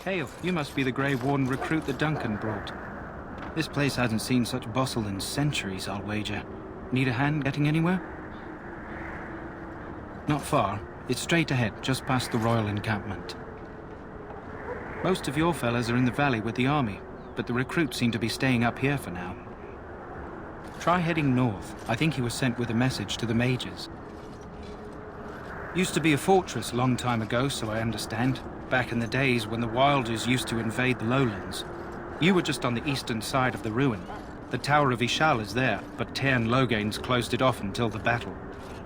Hail, you must be the Grey Warden recruit that Duncan brought. This place hasn't seen such bustle in centuries, I'll wager. Need a hand getting anywhere? Not far. It's straight ahead, just past the royal encampment. Most of your fellas are in the valley with the army, but the recruits seem to be staying up here for now. Try heading north. I think he was sent with a message to the mages. Used to be a fortress a long time ago, so I understand. Back in the days when the Wilders used to invade the lowlands. You were just on the eastern side of the ruin. The Tower of Ishal is there, but Tairn Logain's closed it off until the battle.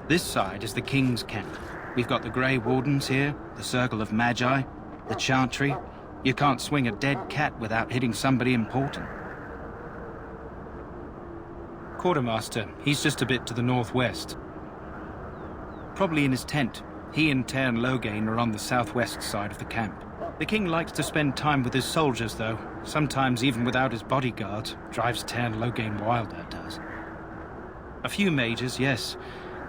This side is the King's camp. We've got the Grey Wardens here, the Circle of Magi, the Chantry. You can't swing a dead cat without hitting somebody important. Quartermaster, he's just a bit to the northwest. Probably in his tent. He and Tairn Logain are on the southwest side of the camp. The king likes to spend time with his soldiers, though. Sometimes even without his bodyguards. Drives Tairn Logain wild, that does. A few mages, yes.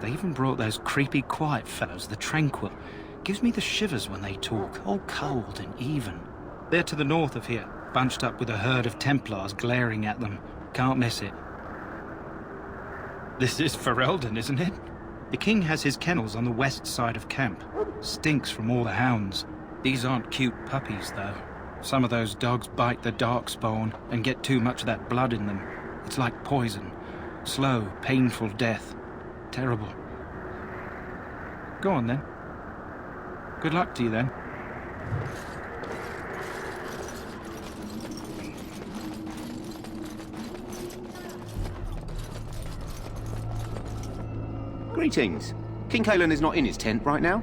They even brought those creepy, quiet fellows, the Tranquil. Gives me the shivers when they talk, all cold and even. They're to the north of here, bunched up with a herd of Templars glaring at them. Can't miss it. This is Ferelden, isn't it? The king has his kennels on the west side of camp. Stinks from all the hounds. These aren't cute puppies, though. Some of those dogs bite the Darkspawn and get too much of that blood in them. It's like poison. Slow, painful death. Terrible. Go on, then. Good luck to you, then. Greetings. King Cailan is not in his tent right now.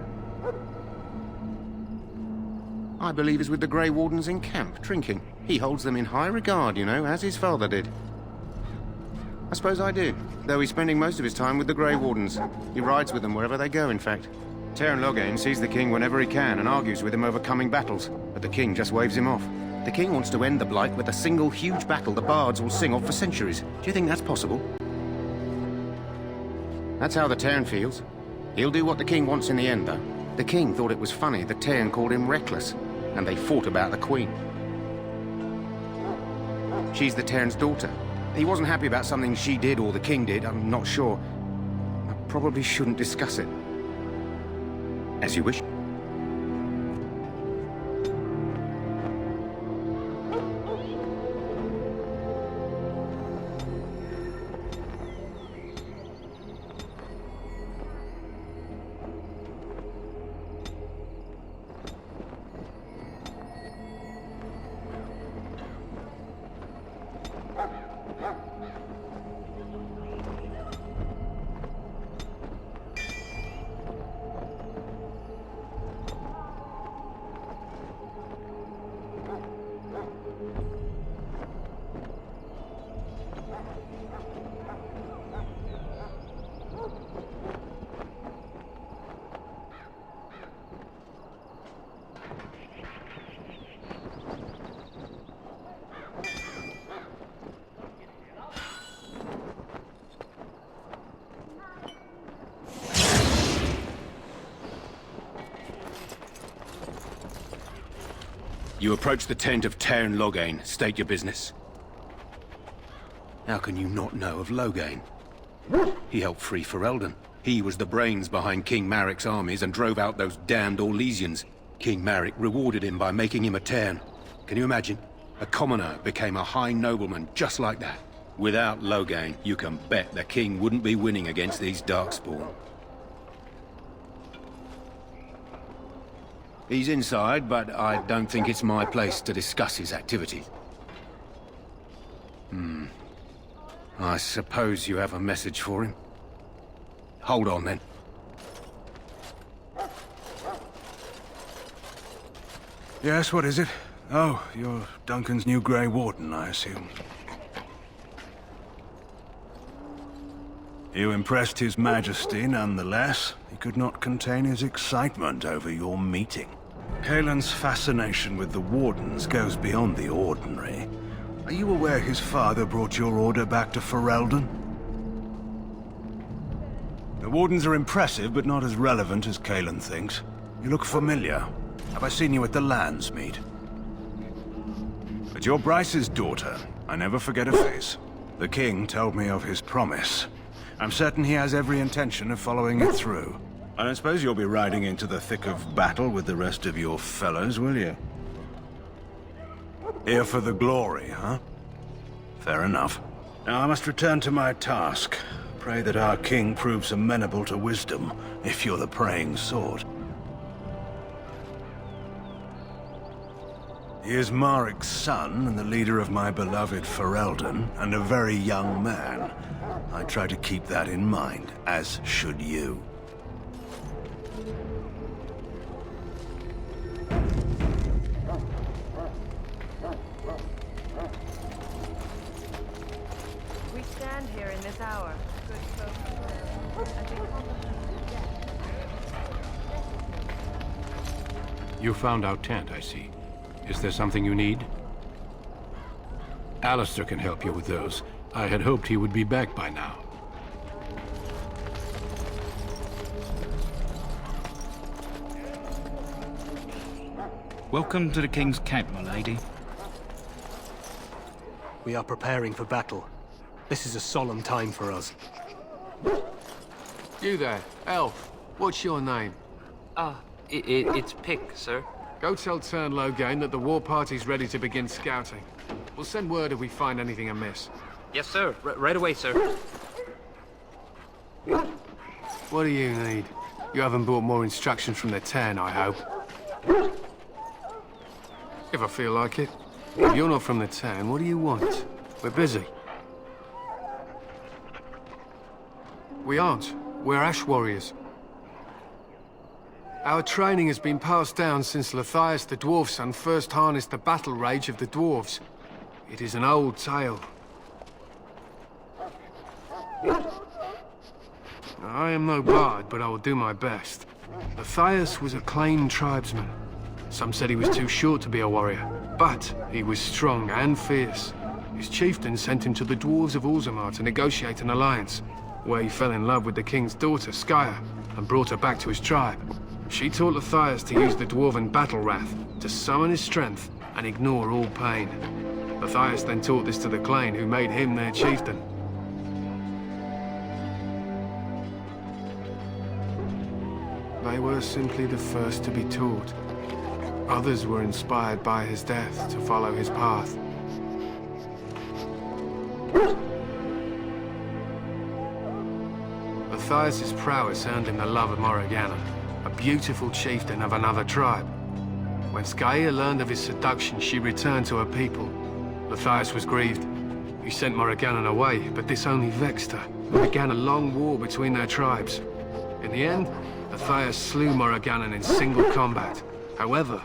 I believe he's with the Grey Wardens in camp, drinking. He holds them in high regard, you know, as his father did. I suppose I do, though he's spending most of his time with the Grey Wardens. He rides with them wherever they go, in fact. Tairn Logain sees the king whenever he can and argues with him over coming battles, but the king just waves him off. The king wants to end the Blight with a single huge battle the bards will sing of for centuries. Do you think that's possible? That's how the Tairn feels. He'll do what the king wants in the end, though. The king thought it was funny that Tairn called him reckless, and they fought about the queen. She's the Tairn's daughter. He wasn't happy about something she did or the king did, I'm not sure. I probably shouldn't discuss it. As you wish. You approach the tent of Tairn Logain. State your business. How can you not know of Logain? He helped free Ferelden. He was the brains behind King Maric's armies and drove out those damned Orlesians. King Maric rewarded him by making him a Tairn. Can you imagine? A commoner became a high nobleman just like that. Without Logain, you can bet the king wouldn't be winning against these Darkspawn. He's inside, but I don't think it's my place to discuss his activities. I suppose you have a message for him. Hold on, then. Yes, what is it? Oh, you're Duncan's new Grey Warden, I assume. You impressed His Majesty nonetheless. He could not contain his excitement over your meeting. Cailan's fascination with the Wardens goes beyond the ordinary. Are you aware his father brought your order back to Ferelden? The Wardens are impressive, but not as relevant as Cailan thinks. You look familiar. Have I seen you at the Landsmeet? But you're Bryce's daughter. I never forget a face. The king told me of his promise. I'm certain he has every intention of following it through. I don't suppose you'll be riding into the thick of battle with the rest of your fellows, will you? Here for the glory, huh? Fair enough. Now I must return to my task. Pray that our king proves amenable to wisdom, if you're the praying sort. He is Marik's son, and the leader of my beloved Ferelden, and a very young man. I try to keep that in mind, as should you. We stand here in this hour, good folk of Ferelden, as we contemplate death. You found our tent, I see. Is there something you need? Alistair can help you with those. I had hoped he would be back by now. Welcome to the King's camp, my lady. We are preparing for battle. This is a solemn time for us. You there, elf. What's your name? It's Pick, sir. Go tell Tern Logain that the war party's ready to begin scouting. We'll send word if we find anything amiss. Yes, sir. Right away, sir. What do you need? You haven't brought more instructions from the Tern, I hope. If I feel like it. If you're not from the Tern, what do you want? We're busy. We aren't. We're Ash Warriors. Our training has been passed down since Lathias the Dwarf Son first harnessed the battle rage of the dwarves. It is an old tale. I am no bard, but I will do my best. Lathias was a claimed tribesman. Some said he was too short to be a warrior, but he was strong and fierce. His chieftain sent him to the dwarves of Orzammar to negotiate an alliance, where he fell in love with the king's daughter, Skya, and brought her back to his tribe. She taught Lathias to use the dwarven battle wrath to summon his strength and ignore all pain. Lathias then taught this to the Clane, who made him their chieftain. They were simply the first to be taught. Others were inspired by his death to follow his path. Lathias' prowess earned him the love of Morrigannon, a beautiful chieftain of another tribe. When Skya learned of his seduction, she returned to her people. Lathias was grieved. He sent Morrigannon away, but this only vexed her, and began a long war between their tribes. In the end, Lathias slew Morrigannon in single combat. However,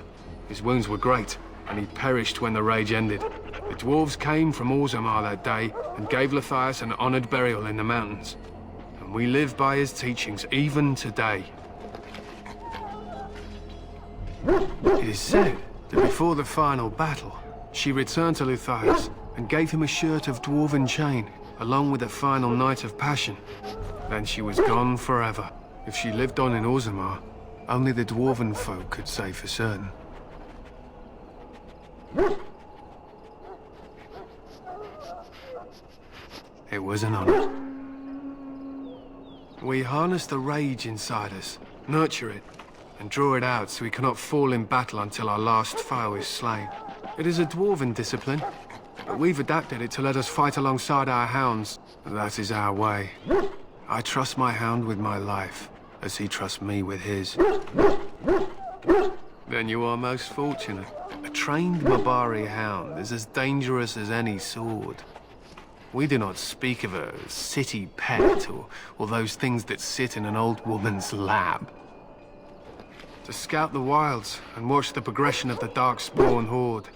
his wounds were great, and he perished when the rage ended. The dwarves came from Orzammar that day, and gave Lathias an honored burial in the mountains. And we live by his teachings, even today. It is said that before the final battle, she returned to Lathias and gave him a shirt of dwarven chain, along with a final night of passion. Then she was gone forever. If she lived on in Orzammar, only the dwarven folk could say for certain. It was an honor. We harness the rage inside us, nurture it, and draw it out so we cannot fall in battle until our last foe is slain. It is a dwarven discipline, but we've adapted it to let us fight alongside our hounds. That is our way. I trust my hound with my life, as he trusts me with his. Then you are most fortunate. A trained Mabari hound is as dangerous as any sword. We do not speak of a city pet or those things that sit in an old woman's lap. To scout the wilds and watch the progression of the Darkspawn horde.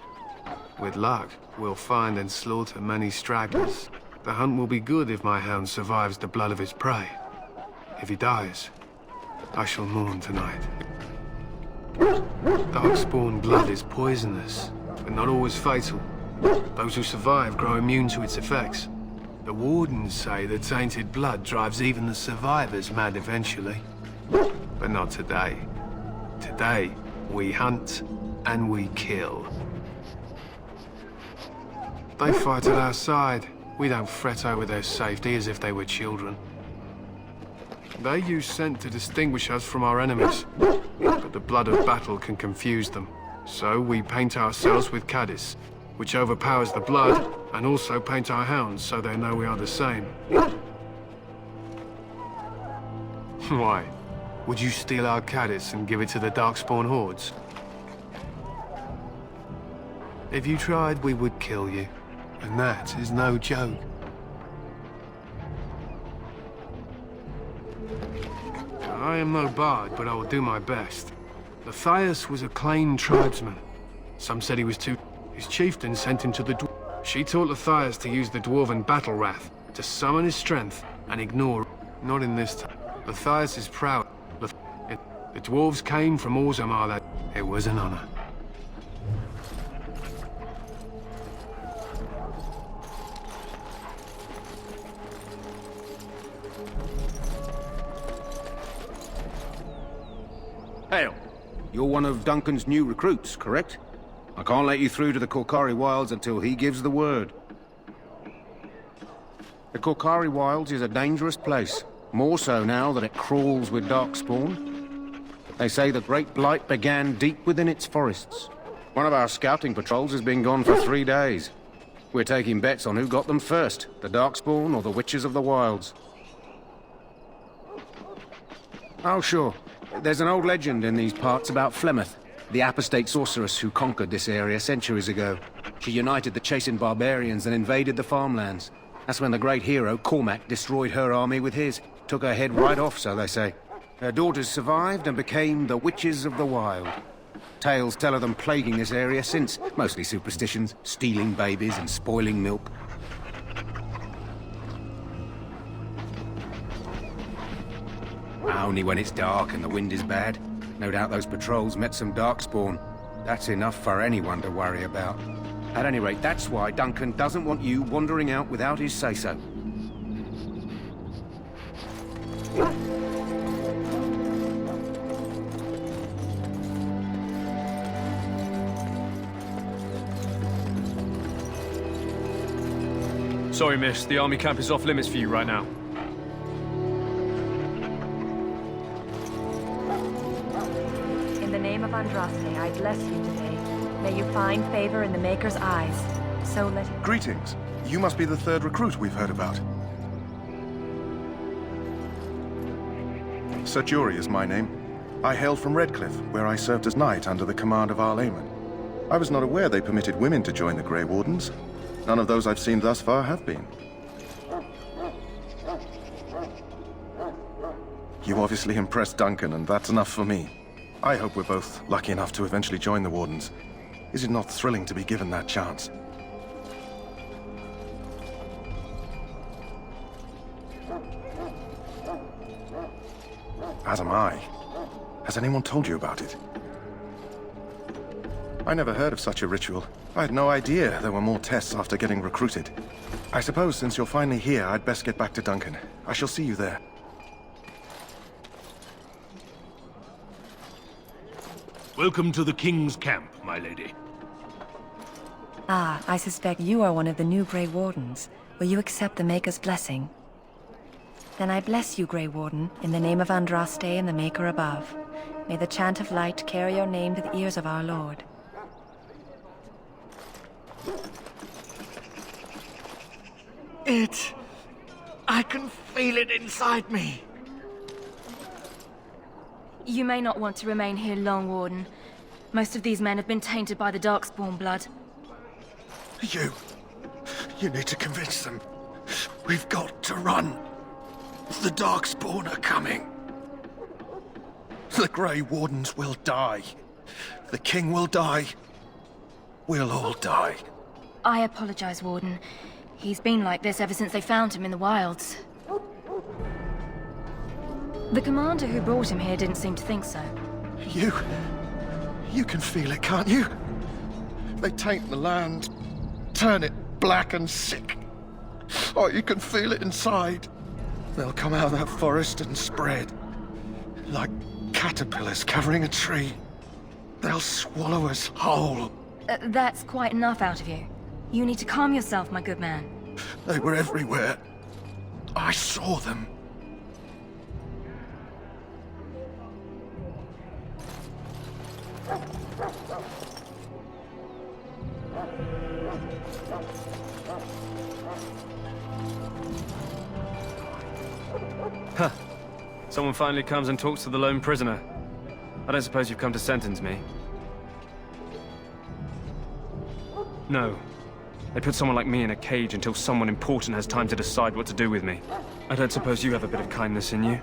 With luck, we'll find and slaughter many stragglers. The hunt will be good if my hound survives the blood of his prey. If he dies, I shall mourn tonight. Darkspawn blood is poisonous, but not always fatal. Those who survive grow immune to its effects. The Wardens say that tainted blood drives even the survivors mad eventually. But not today. Today, we hunt and we kill. They fight at our side. We don't fret over their safety as if they were children. They use scent to distinguish us from our enemies, but the blood of battle can confuse them. So we paint ourselves with caddis, which overpowers the blood, and also paint our hounds so they know we are the same. Why? Would you steal our caddis and give it to the Darkspawn hordes? If you tried, we would kill you. And that is no joke. I am no bard, but I will do my best. Matthias was a Clane tribesman. Some said he was too... His chieftain sent him to the She taught Matthias to use the dwarven battle wrath, to summon his strength and ignore... Not in this time. Matthias is proud. The dwarves came from Orzammar that... It was an honor. Hail. You're one of Duncan's new recruits, correct? I can't let you through to the Korkari Wilds until he gives the word. The Korkari Wilds is a dangerous place. More so now that it crawls with Darkspawn. They say the Great Blight began deep within its forests. One of our scouting patrols has been gone for 3 days. We're taking bets on who got them first, the Darkspawn or the Witches of the Wilds. Oh, sure. There's an old legend in these parts about Flemeth, the apostate sorceress who conquered this area centuries ago. She united the chasing barbarians and invaded the farmlands. That's when the great hero, Cormac, destroyed her army with his. Took her head right off, so they say. Her daughters survived and became the Witches of the Wild. Tales tell of them plaguing this area since, mostly superstitions, stealing babies and spoiling milk. Only when it's dark and the wind is bad. No doubt those patrols met some Darkspawn. That's enough for anyone to worry about. At any rate, that's why Duncan doesn't want you wandering out without his say-so. Sorry, miss. The army camp is off limits for you right now. In the name of Andraste, I bless you today. May you find favor in the Maker's eyes. So let it... Greetings. You must be the third recruit we've heard about. Sir Jury is my name. I hail from Redcliffe, where I served as knight under the command of Arl Eamon. I was not aware they permitted women to join the Grey Wardens. None of those I've seen thus far have been. You obviously impressed Duncan, and that's enough for me. I hope we're both lucky enough to eventually join the Wardens. Is it not thrilling to be given that chance? As am I. Has anyone told you about it? I never heard of such a ritual. I had no idea there were more tests after getting recruited. I suppose since you're finally here, I'd best get back to Duncan. I shall see you there. Welcome to the King's camp, my lady. Ah, I suspect you are one of the new Grey Wardens. Will you accept the Maker's blessing? Then I bless you, Grey Warden, in the name of Andraste and the Maker above. May the chant of light carry your name to the ears of our Lord. I can feel it inside me. You may not want to remain here long, Warden. Most of these men have been tainted by the Darkspawn blood. You need to convince them. We've got to run. The Darkspawn are coming. The Grey Wardens will die. The King will die. We'll all die. I apologize, Warden. He's been like this ever since they found him in the wilds. The commander who brought him here didn't seem to think so. You can feel it, can't you? They taint the land, turn it black and sick. Oh, you can feel it inside. They'll come out of that forest and spread. Like caterpillars covering a tree. They'll swallow us whole. That's quite enough out of you. You need to calm yourself, my good man. They were everywhere. I saw them. Huh. Someone finally comes and talks to the lone prisoner. I don't suppose you've come to sentence me? No. They put someone like me in a cage until someone important has time to decide what to do with me. I don't suppose you have a bit of kindness in you?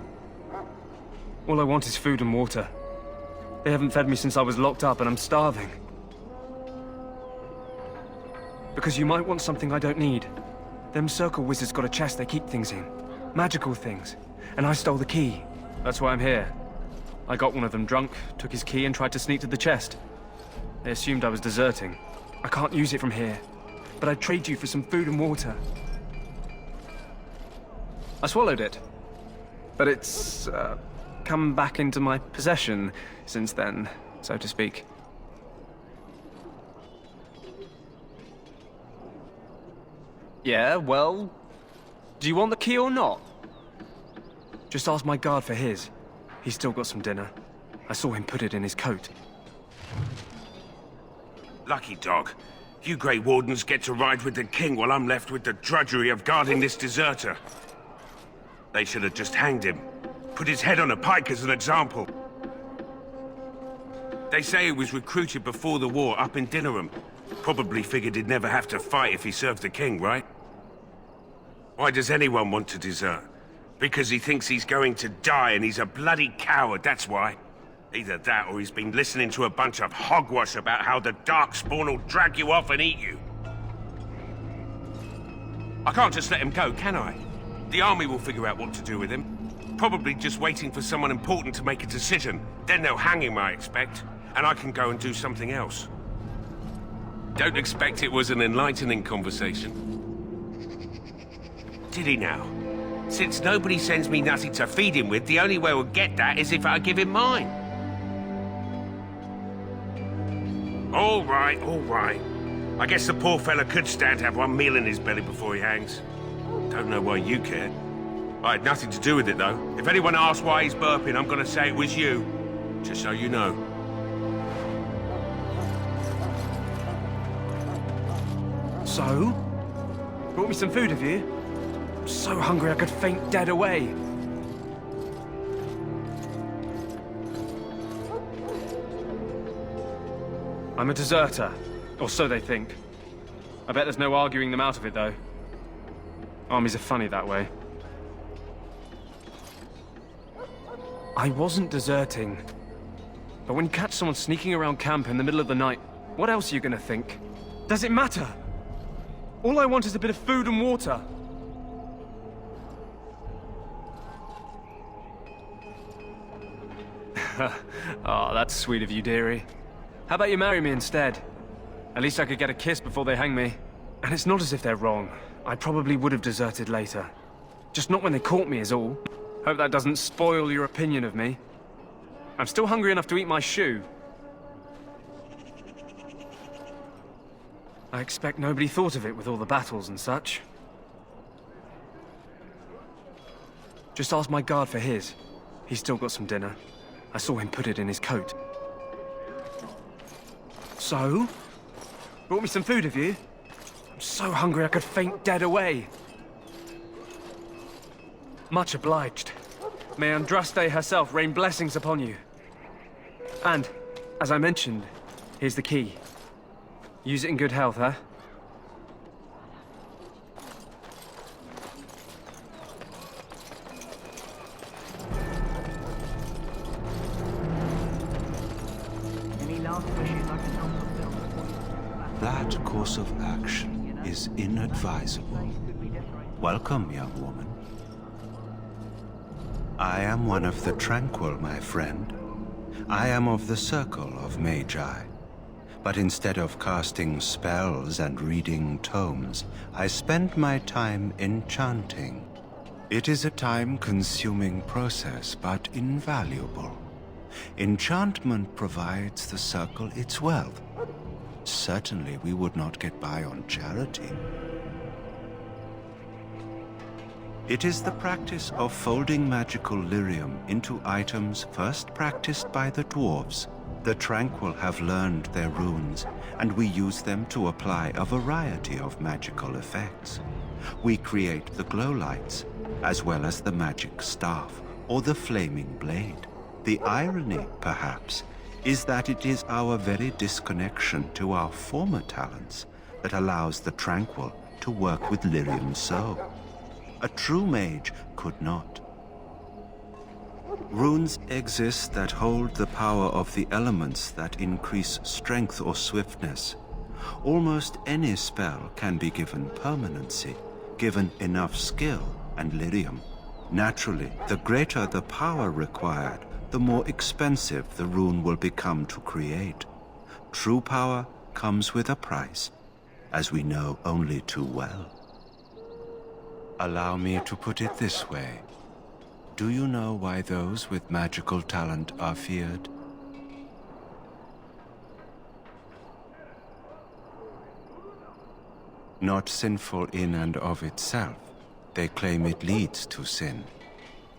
All I want is food and water. They haven't fed me since I was locked up and I'm starving. Because you might want something I don't need. Them circle wizards got a chest they keep things in. Magical things. And I stole the key. That's why I'm here. I got one of them drunk, took his key and tried to sneak to the chest. They assumed I was deserting. I can't use it from here. But I'd trade you for some food and water. I swallowed it. But it's, come back into my possession since then, so to speak. Yeah, well... do you want the key or not? Just ask my guard for his. He's still got some dinner. I saw him put it in his coat. Lucky dog. You Grey Wardens get to ride with the king while I'm left with the drudgery of guarding this deserter. They should have just hanged him. Put his head on a pike as an example. They say he was recruited before the war up in Dinnerham. Probably figured he'd never have to fight if he served the king, right? Why does anyone want to desert? Because he thinks he's going to die and he's a bloody coward, that's why. Either that or he's been listening to a bunch of hogwash about how the Darkspawn will drag you off and eat you. I can't just let him go, can I? The army will figure out what to do with him. Probably just waiting for someone important to make a decision. Then they'll hang him, I expect. And I can go and do something else. Don't expect it was an enlightening conversation. Did he now? Since nobody sends me nothing to feed him with, the only way we'll get that is if I give him mine. All right, all right. I guess the poor fella could stand to have one meal in his belly before he hangs. Don't know why you care. I had nothing to do with it, though. If anyone asks why he's burping, I'm gonna say it was you. Just so you know. So? Brought me some food, have you? I'm so hungry I could faint dead away. I'm a deserter, or so they think. I bet there's no arguing them out of it, though. Armies are funny that way. I wasn't deserting. But when you catch someone sneaking around camp in the middle of the night, what else are you gonna think? Does it matter? All I want is a bit of food and water. Oh, that's sweet of you, dearie. How about you marry me instead? At least I could get a kiss before they hang me. And it's not as if they're wrong. I probably would have deserted later. Just not when they caught me is all. Hope that doesn't spoil your opinion of me. I'm still hungry enough to eat my shoe. I expect nobody thought of it with all the battles and such. Just ask my guard for his. He's still got some dinner. I saw him put it in his coat. So? Brought me some food, have you? I'm so hungry I could faint dead away. Much obliged. May Andraste herself rain blessings upon you. And, as I mentioned, here's the key. Use it in good health, huh? That course of action is inadvisable. Welcome, young woman. I am one of the tranquil, my friend. I am of the circle of magi. But instead of casting spells and reading tomes, I spend my time enchanting. It is a time-consuming process, but invaluable. Enchantment provides the circle its wealth. certainly we would not get by on charity. It is the practice of folding magical lyrium into items first practiced by the dwarves. The Tranquil have learned their runes, and we use them to apply a variety of magical effects. We create the glow lights, as well as the magic staff, or the flaming blade. The irony, perhaps, is that it is our very disconnection to our former talents that allows the Tranquil to work with lyrium so. A true mage could not. Runes exist that hold the power of the elements that increase strength or swiftness. Almost any spell can be given permanency, given enough skill and lyrium. Naturally, the greater the power required, the more expensive the rune will become to create. True power comes with a price, as we know only too well. Allow me to put it this way. Do you know why those with magical talent are feared? Not sinful in and of itself. They claim it leads to sin.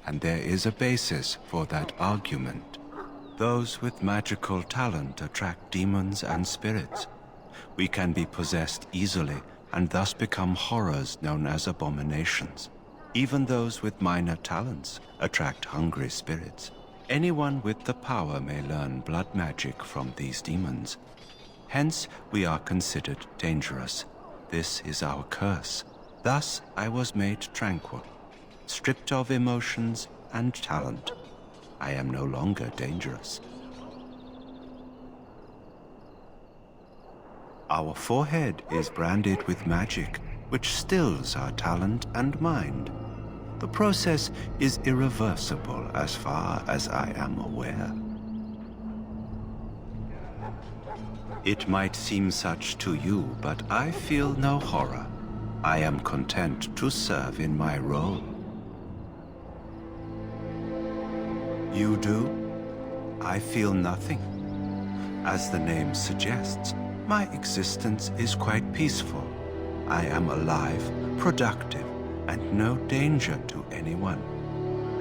And there is a basis for that argument. Those with magical talent attract demons and spirits. We can be possessed easily and thus become horrors known as abominations. Even those with minor talents attract hungry spirits. Anyone with the power may learn blood magic from these demons. Hence, we are considered dangerous. This is our curse. Thus, I was made tranquil, stripped of emotions and talent. I am no longer dangerous. Our forehead is branded with magic, which stills our talent and mind. The process is irreversible as far as I am aware. It might seem such to you, but I feel no horror. I am content to serve in my role. You do? I feel nothing. As the name suggests, my existence is quite peaceful. I am alive, productive, and no danger to anyone.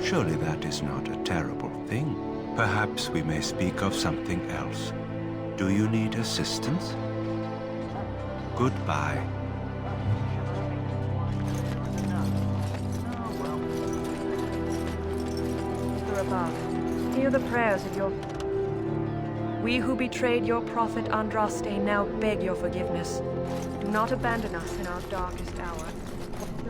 Surely that is not a terrible thing. Perhaps we may speak of something else. Do you need assistance? Goodbye. Above, hear the prayers of your... We who betrayed your prophet Andraste now beg your forgiveness. Do not abandon us in our darkest hour.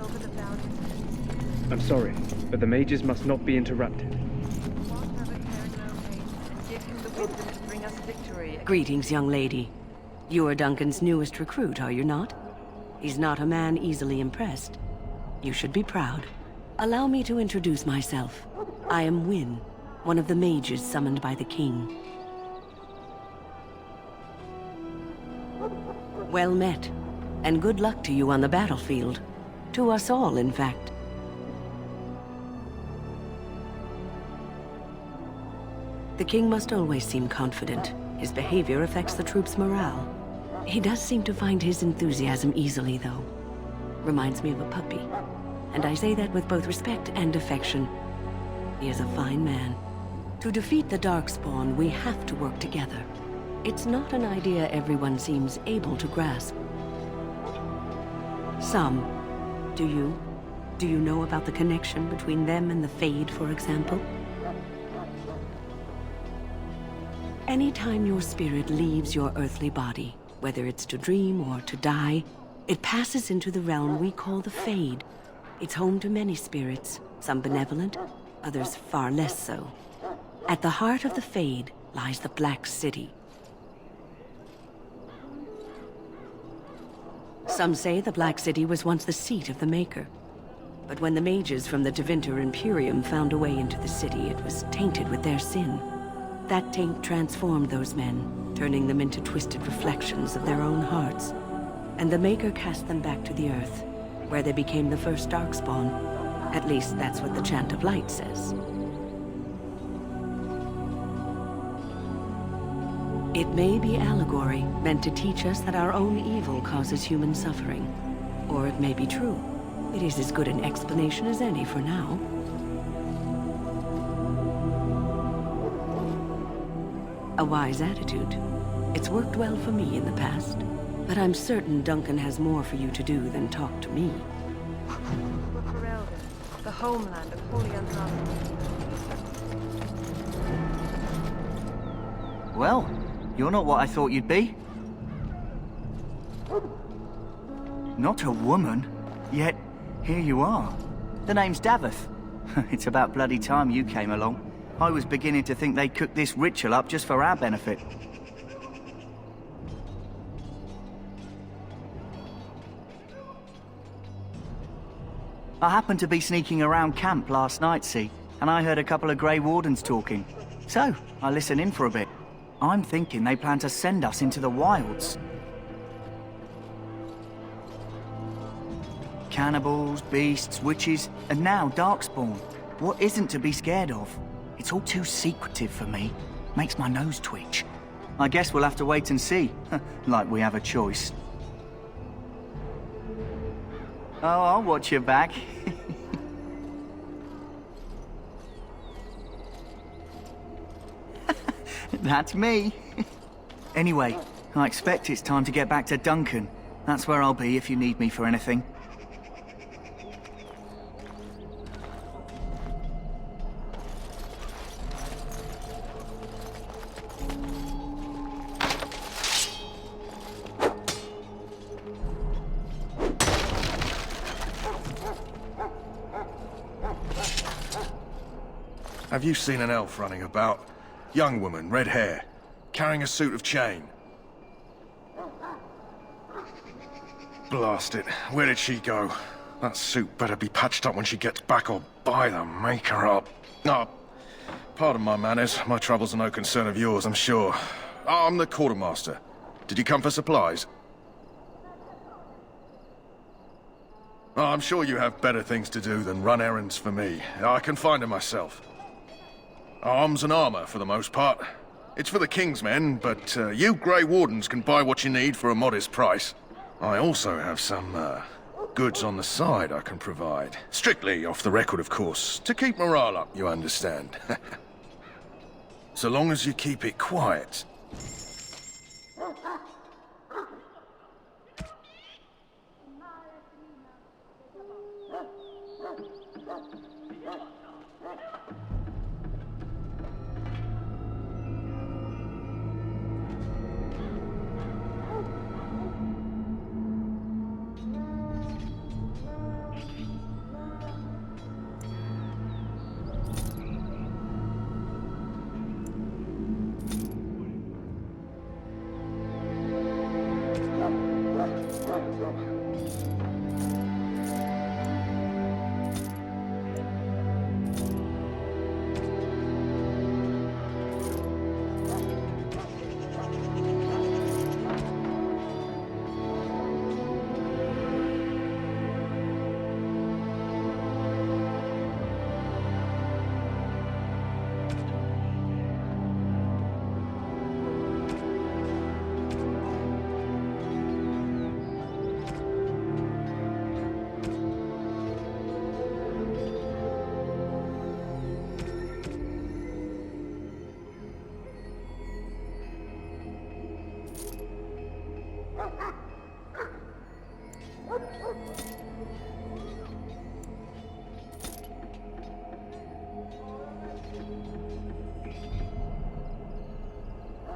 Over the bounties. I'm sorry, but the mages must not be interrupted. Greetings, young lady. You are Duncan's newest recruit, are you not? He's not a man easily impressed. You should be proud. Allow me to introduce myself. I am Wynne, one of the mages summoned by the king. Well met, and good luck to you on the battlefield. To us all, in fact. The king must always seem confident. His behavior affects the troops' morale. He does seem to find his enthusiasm easily, though. Reminds me of a puppy. And I say that with both respect and affection. He is a fine man. To defeat the Darkspawn, we have to work together. It's not an idea everyone seems able to grasp. Some. Do you? Do you know about the connection between them and the Fade, for example? Anytime your spirit leaves your earthly body, whether it's to dream or to die, it passes into the realm we call the Fade. It's home to many spirits, some benevolent, others far less so. At the heart of the Fade lies the Black City. Some say the Black City was once the seat of the Maker. But when the mages from the Tevinter Imperium found a way into the city, it was tainted with their sin. That taint transformed those men, turning them into twisted reflections of their own hearts. And the Maker cast them back to the Earth, where they became the first Darkspawn. At least that's what the Chant of Light says. It may be allegory, meant to teach us that our own evil causes human suffering. Or it may be true. It is as good an explanation as any for now. A wise attitude. It's worked well for me in the past. But I'm certain Duncan has more for you to do than talk to me. Ferelden, the homeland of Holy Andraste. Well, you're not what I thought you'd be. Not a woman, yet here you are. The name's Daveth. It's about bloody time you came along. I was beginning to think they cooked this ritual up just for our benefit. I happened to be sneaking around camp last night, see, and I heard a couple of Grey Wardens talking. So, I listened in for a bit. I'm thinking they plan to send us into the wilds. Cannibals, beasts, witches, and now Darkspawn. What isn't to be scared of? It's all too secretive for me. Makes my nose twitch. I guess we'll have to wait and see. Like we have a choice. Oh, I'll watch your back. That's me. Anyway, I expect it's time to get back to Duncan. That's where I'll be if you need me for anything. Have you seen an elf running about? Young woman, red hair, carrying a suit of chain. Blast it. Where did she go? That suit better be patched up when she gets back, or by the maker up. Oh, pardon my manners. My troubles are no concern of yours, I'm sure. Oh, I'm the quartermaster. Did you come for supplies? Oh, I'm sure you have better things to do than run errands for me. I can find them myself. Arms and armor, for the most part. It's for the King's men, but you Grey Wardens can buy what you need for a modest price. I also have some, goods on the side I can provide. Strictly off the record, of course. To keep morale up, you understand. So long as you keep it quiet.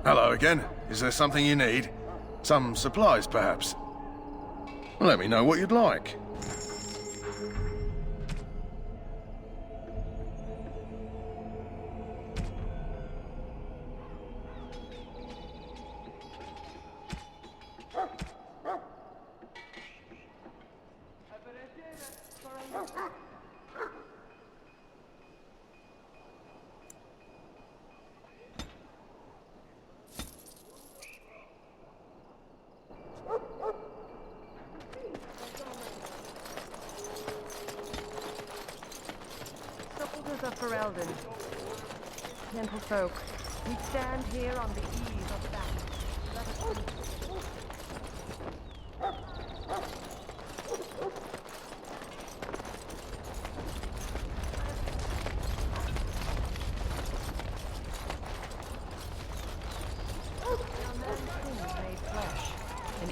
Hello again. Is there something you need? Some supplies, perhaps? Let me know what you'd like. Ferelden. Gentle folk, we stand here on the eve of battle.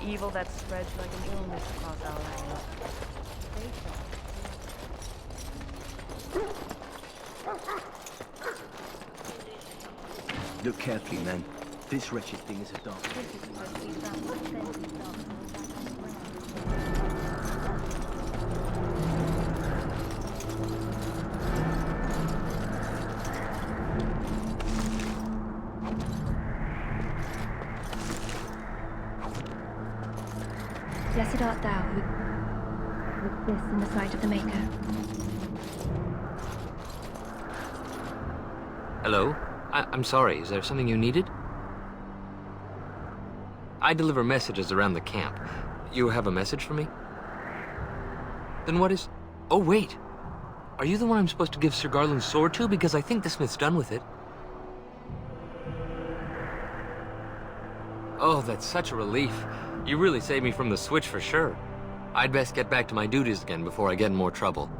evil that spreads like an illness across our land. Look carefully, man. This wretched thing is a dark. Blessed art thou who with this in the sight of the Maker. Hello? I'm sorry, is there something you needed? I deliver messages around the camp. You have a message for me? Then what is... Oh, wait! Are you the one I'm supposed to give Sir Garland's sword to? Because I think the smith's done with it. Oh, that's such a relief. You really saved me from the switch for sure. I'd best get back to my duties again before I get in more trouble.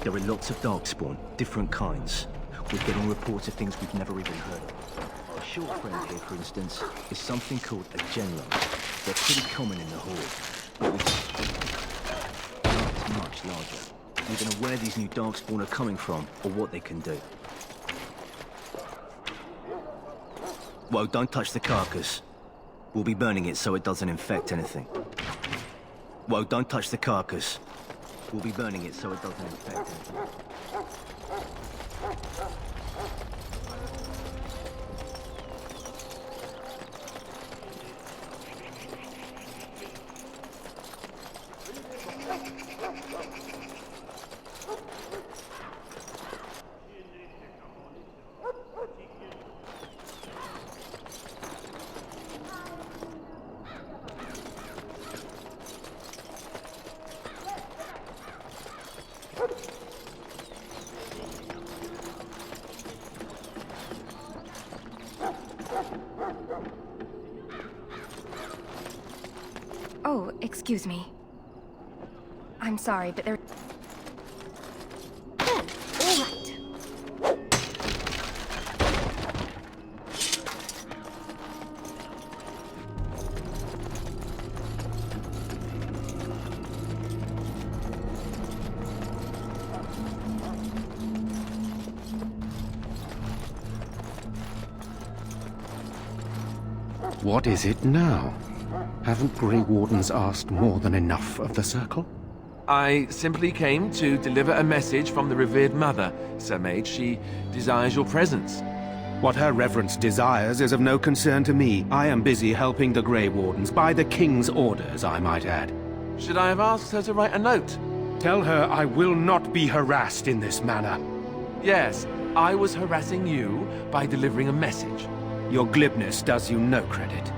There are lots of Darkspawn, different kinds. We're getting reports of things we've never even heard of. Our short friend here, for instance, is something called a general. They're pretty common in the Horde, but it's much larger. We don't know where these new Darkspawn are coming from, or what they can do. Whoa, don't touch the carcass. We'll be burning it so it doesn't infect anything. Whoa, don't touch the carcass. We'll be burning it so it doesn't infect anything. Oh, excuse me. I'm sorry, but there... Oh, all right. What is it now? Haven't Grey Wardens asked more than enough of the Circle? I simply came to deliver a message from the revered mother, Sir Mage. She desires your presence. What her reverence desires is of no concern to me. I am busy helping the Grey Wardens, by the King's orders, I might add. Should I have asked her to write a note? Tell her I will not be harassed in this manner. Yes, I was harassing you by delivering a message. Your glibness does you no credit.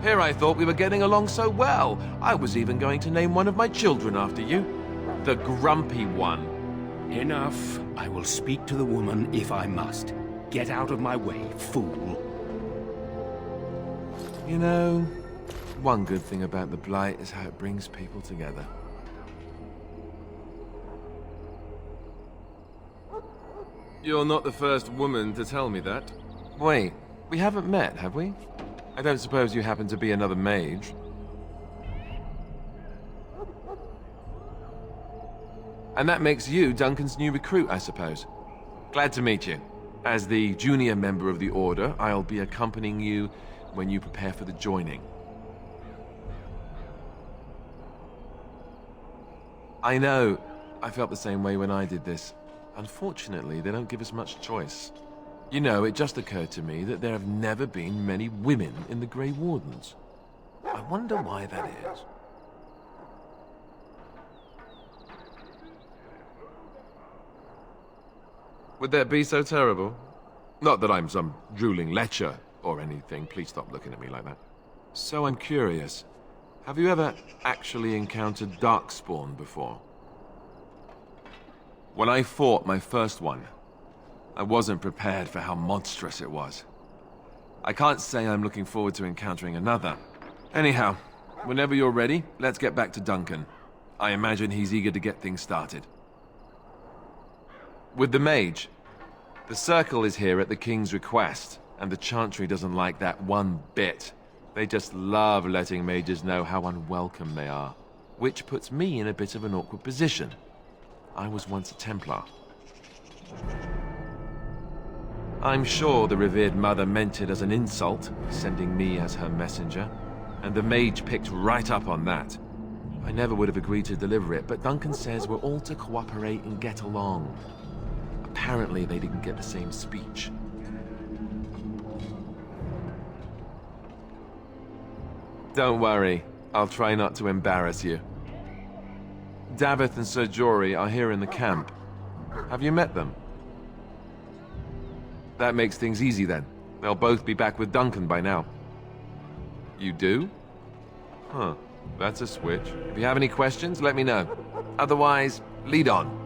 Here I thought we were getting along so well. I was even going to name one of my children after you. The grumpy one. Enough. I will speak to the woman if I must. Get out of my way, fool. You know, one good thing about the Blight is how it brings people together. You're not the first woman to tell me that. Wait, we haven't met, have we? I don't suppose you happen to be another mage? And that makes you Duncan's new recruit, I suppose. Glad to meet you. As the junior member of the Order, I'll be accompanying you when you prepare for the joining. I know. I felt the same way when I did this. Unfortunately, they don't give us much choice. You know, it just occurred to me that there have never been many women in the Grey Wardens. I wonder why that is. Would that be so terrible? Not that I'm some drooling lecher or anything. Please stop looking at me like that. So I'm curious. Have you ever actually encountered Darkspawn before? When I fought my first one, I wasn't prepared for how monstrous it was. I can't say I'm looking forward to encountering another. Anyhow, whenever you're ready, let's get back to Duncan. I imagine he's eager to get things started. With the mage, the circle is here at the king's request, and the chantry doesn't like that one bit. They just love letting mages know how unwelcome they are, which puts me in a bit of an awkward position. I was once a Templar. I'm sure the revered mother meant it as an insult, sending me as her messenger, and the mage picked right up on that. I never would have agreed to deliver it, but Duncan says we're all to cooperate and get along. Apparently they didn't get the same speech. Don't worry, I'll try not to embarrass you. Davith and Sir Jory are here in the camp. Have you met them? That makes things easy then. They'll both be back with Duncan by now. You do? Huh, that's a switch. If you have any questions, let me know. Otherwise, lead on.